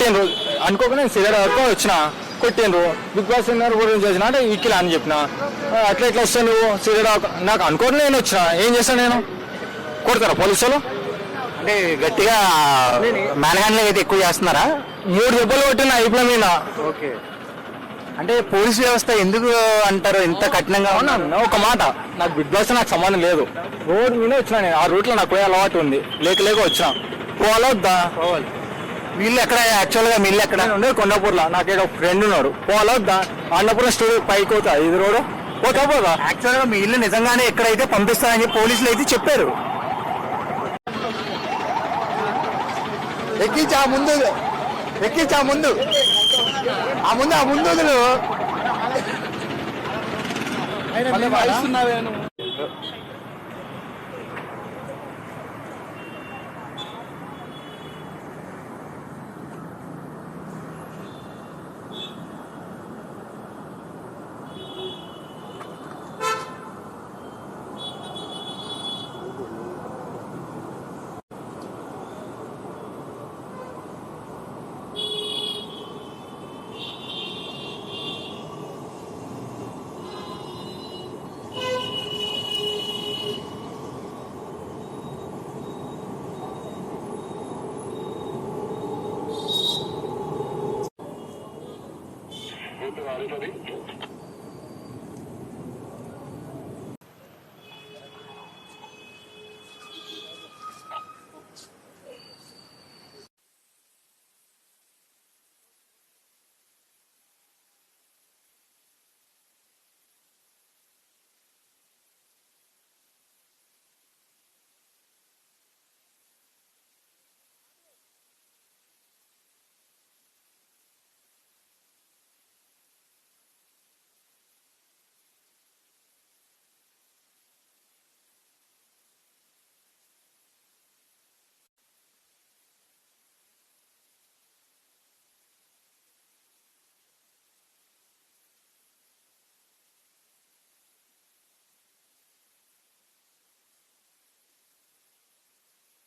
కొట్టిండ్రు అనుకోకుండా నేను సిగరెట్ వరకు వచ్చిన కొట్టిండ్రు బిగ్ బాస్ విన్నర్ గురించి వచ్చిన అంటే ఇట్లా అని చెప్పిన అట్లా ఇట్లా వస్తాను నువ్వు సిగరెట్ నాకు అనుకోని నేను వచ్చిన ఏం చేస్తాను నేను కొడతారా పోలీసులు అంటే గట్టిగా మ్యాన్ హ్యాండ్లింగ్ అయితే ఎక్కువ చేస్తున్నారా? 3 దెబ్బలు కొట్టిన ఐపీఎల్ మీద. ఓకే, అంటే పోలీస్ వ్యవస్థ ఎందుకు అంటారు ఇంత కఠినంగా? అవునా ఒక మాట, నాకు బిగ్ బాస్ నాకు సంబంధం లేదు, రోడ్ మీద వచ్చిన నేను ఆ రూట్లో నాకు పోయే అలవాటు ఉంది, లేక వచ్చిన పోవాలా వద్దా? వీళ్ళు ఎక్కడ యాక్చువల్గా వీళ్ళు ఎక్కడ ఉండేది కొండాపూర్లో, నాకు ఒక ఫ్రెండ్ ఉన్నాడు, పోవాలా వద్దా? అన్నపూర్ణ స్టూడియో పైకి పోతా ఇది రోడ్ పోతా పోదా? యాక్చువల్గా మీ ఇల్లు నిజంగానే ఎక్కడైతే పంపిస్తారని చెప్పి పోలీసులు అయితే చెప్పారు. ఎక్కించా ముందు ఆ ముందు